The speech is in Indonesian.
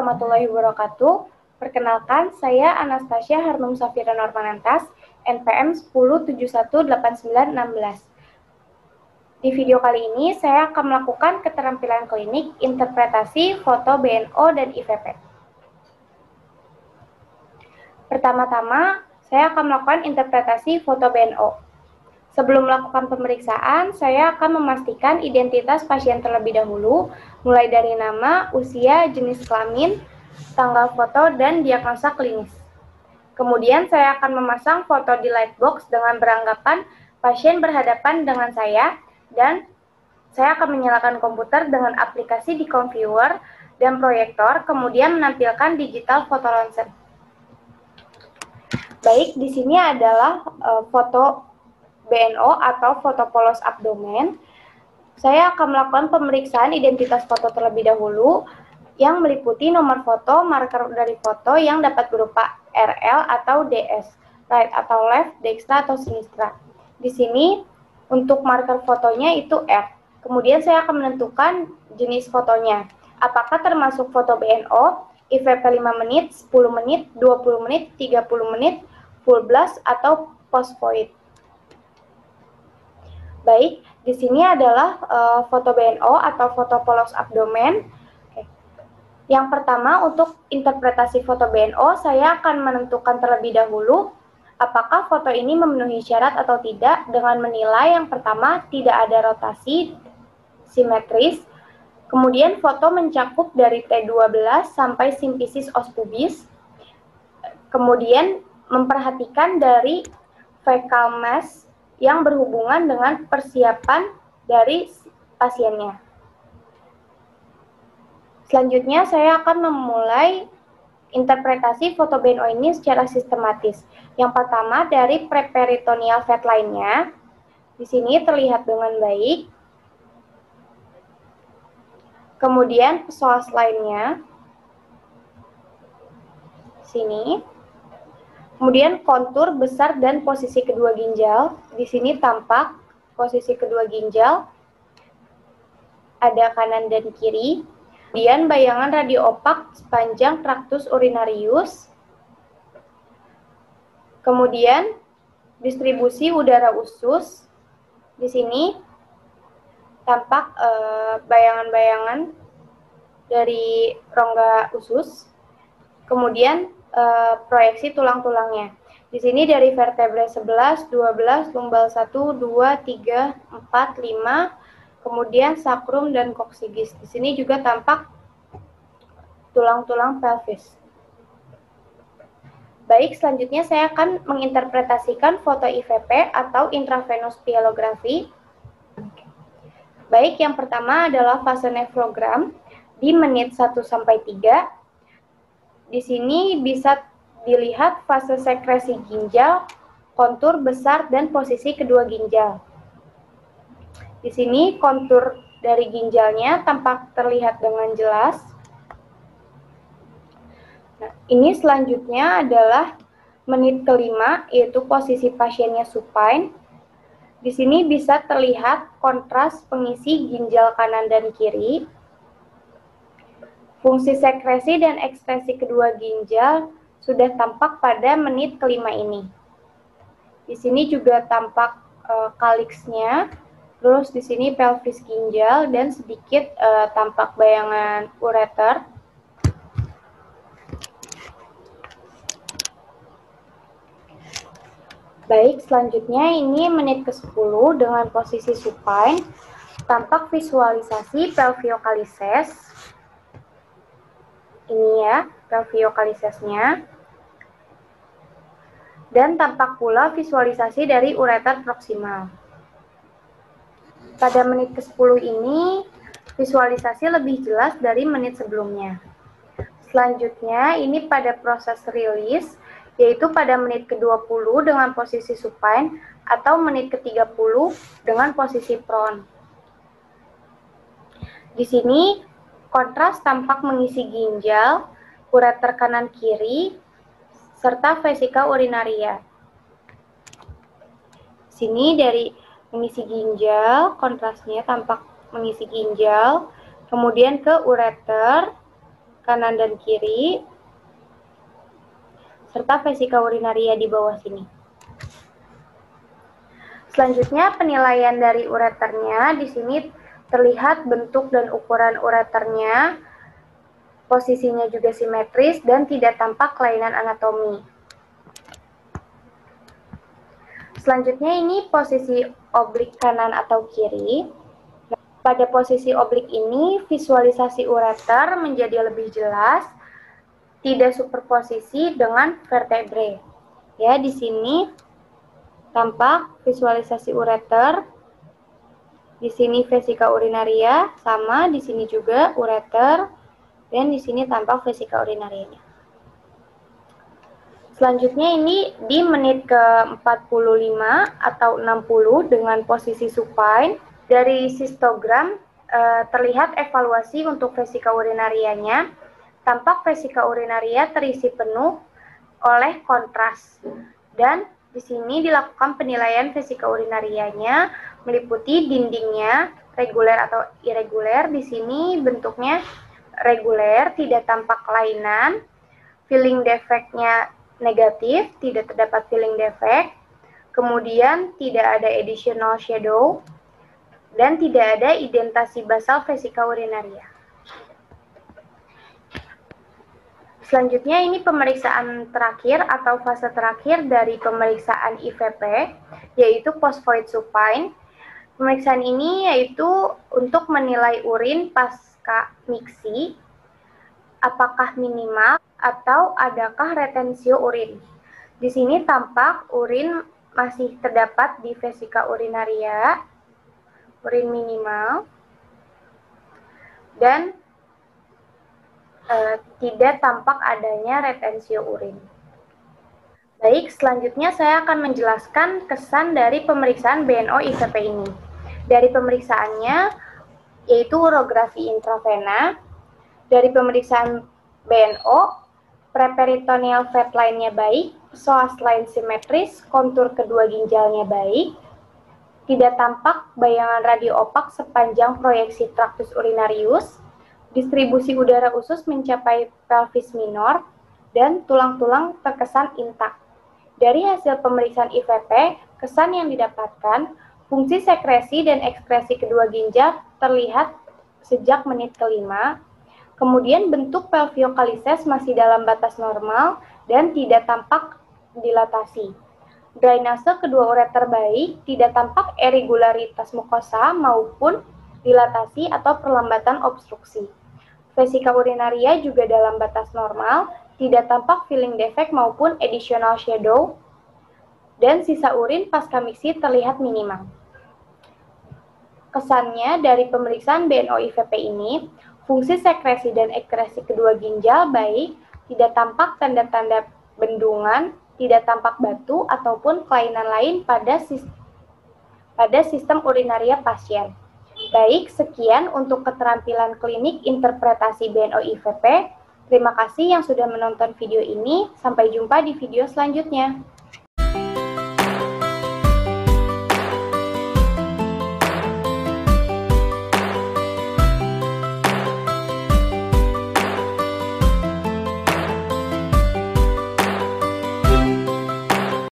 warahmatullahi wabarakatuh. Perkenalkan, saya Anastasia Harnum Safira Normanantas, NPM 10718916. Di video kali ini, saya akan melakukan keterampilan klinik interpretasi foto BNO dan IVP. Pertama-tama, saya akan melakukan interpretasi foto BNO. Sebelum melakukan pemeriksaan, saya akan memastikan identitas pasien terlebih dahulu, mulai dari nama, usia, jenis kelamin, tanggal foto, dan diagnosa klinis. Kemudian saya akan memasang foto di lightbox dengan beranggapan pasien berhadapan dengan saya, dan saya akan menyalakan komputer dengan aplikasi di viewer dan proyektor, kemudian menampilkan digital foto ronsen. Baik, di sini adalah foto BNO atau foto polos abdomen. Saya akan melakukan pemeriksaan identitas foto terlebih dahulu yang meliputi nomor foto, marker dari foto yang dapat berupa RL atau DS, right atau left, dextra atau sinistra. Di sini untuk marker fotonya itu R. Kemudian saya akan menentukan jenis fotonya. Apakah termasuk foto BNO, IVP 5 menit, 10 menit, 20 menit, 30 menit, full blast atau post void. Baik, di sini adalah foto BNO atau foto polos abdomen. Oke. Yang pertama, untuk interpretasi foto BNO, saya akan menentukan terlebih dahulu apakah foto ini memenuhi syarat atau tidak dengan menilai yang pertama, tidak ada rotasi simetris. Kemudian foto mencakup dari T12 sampai simfisis os pubis. Kemudian memperhatikan dari fecal mass yang berhubungan dengan persiapan dari pasiennya. Selanjutnya, saya akan memulai interpretasi foto BNO ini secara sistematis. Yang pertama, dari preperitoneal fat line-nya. Di sini terlihat dengan baik. Kemudian, psoas line-nya. Sini. Kemudian kontur besar dan posisi kedua ginjal. Di sini tampak posisi kedua ginjal. Ada kanan dan kiri. Kemudian bayangan radio opak sepanjang traktus urinarius. Kemudian distribusi udara usus. Di sini tampak bayangan-bayangan dari rongga usus. Kemudian proyeksi tulang-tulangnya. Di sini dari vertebrae 11, 12, lumbal 1, 2, 3, 4, 5, kemudian sakrum dan koksigis. Di sini juga tampak tulang-tulang pelvis. Baik, selanjutnya saya akan menginterpretasikan foto IVP atau intravenous pyelography. Baik, yang pertama adalah fase nefrogram di menit 1 sampai 3. Di sini bisa dilihat fase sekresi ginjal, kontur besar, dan posisi kedua ginjal. Di sini kontur dari ginjalnya tampak terlihat dengan jelas. Nah, ini selanjutnya adalah menit kelima, yaitu posisi pasiennya supine. Di sini bisa terlihat kontras pengisi ginjal kanan dan kiri. Fungsi sekresi dan ekskresi kedua ginjal sudah tampak pada menit kelima ini. Di sini juga tampak kaliksnya, terus di sini pelvis ginjal dan sedikit tampak bayangan ureter. Baik, selanjutnya ini menit ke-10 dengan posisi supine, tampak visualisasi pelviocalices. Ini ya, pelviocalisesnya. Dan tampak pula visualisasi dari ureter proksimal. Pada menit ke-10 ini, visualisasi lebih jelas dari menit sebelumnya. Selanjutnya, ini pada proses rilis, yaitu pada menit ke-20 dengan posisi supine atau menit ke-30 dengan posisi prone. Di sini, kontras tampak mengisi ginjal, ureter kanan kiri, serta vesika urinaria. Sini dari mengisi ginjal, kontrasnya tampak mengisi ginjal, kemudian ke ureter, kanan dan kiri, serta vesika urinaria di bawah sini. Selanjutnya, penilaian dari ureternya. Di sini terlihat bentuk dan ukuran ureternya, posisinya juga simetris, dan tidak tampak kelainan anatomi. Selanjutnya ini posisi oblik kanan atau kiri. Pada posisi oblik ini, visualisasi ureter menjadi lebih jelas, tidak superposisi dengan vertebrae. Ya, di sini tampak visualisasi ureter. Di sini vesika urinaria sama, di sini juga ureter, dan di sini tampak vesika urinarianya. Selanjutnya ini di menit ke-45 atau 60 dengan posisi supine. Dari sistogram terlihat evaluasi untuk vesika urinarianya. Tampak vesika urinaria terisi penuh oleh kontras. Dan di sini dilakukan penilaian vesika urinarianya meliputi dindingnya reguler atau irreguler. Di sini bentuknya reguler, tidak tampak kelainan. Filling defect-nya negatif, tidak terdapat filling defect. Kemudian tidak ada additional shadow dan tidak ada indentasi basal vesika urinaria. Selanjutnya ini pemeriksaan terakhir atau fase terakhir dari pemeriksaan IVP, yaitu post void supine. Pemeriksaan ini yaitu untuk menilai urin pasca mixi, apakah minimal atau adakah retensio urin. Di sini tampak urin masih terdapat di vesika urinaria, urin minimal, dan tidak tampak adanya retensio urin. Baik, selanjutnya saya akan menjelaskan kesan dari pemeriksaan BNO IVP ini. Dari pemeriksaannya, yaitu urografi intravena. Dari pemeriksaan BNO, preperitoneal fat line-nya baik, psoas line simetris, kontur kedua ginjalnya baik, tidak tampak bayangan radio opak sepanjang proyeksi tractus urinarius, distribusi udara usus mencapai pelvis minor, dan tulang-tulang terkesan intak. Dari hasil pemeriksaan IVP, kesan yang didapatkan, fungsi sekresi dan ekskresi kedua ginjal terlihat sejak menit ke-5, kemudian bentuk pelviokalises masih dalam batas normal dan tidak tampak dilatasi. Drainase kedua ureter baik, tidak tampak irregularitas mukosa maupun dilatasi atau perlambatan obstruksi. Vesika urinaria juga dalam batas normal, tidak tampak filling defect maupun additional shadow, dan sisa urin pasca mixi terlihat minimal. Kesannya dari pemeriksaan BNO IVP ini, fungsi sekresi dan ekskresi kedua ginjal baik, tidak tampak tanda-tanda bendungan, tidak tampak batu ataupun kelainan lain pada sistem urinaria pasien. Baik, sekian untuk keterampilan klinik interpretasi BNO IVP. Terima kasih yang sudah menonton video ini. Sampai jumpa di video selanjutnya.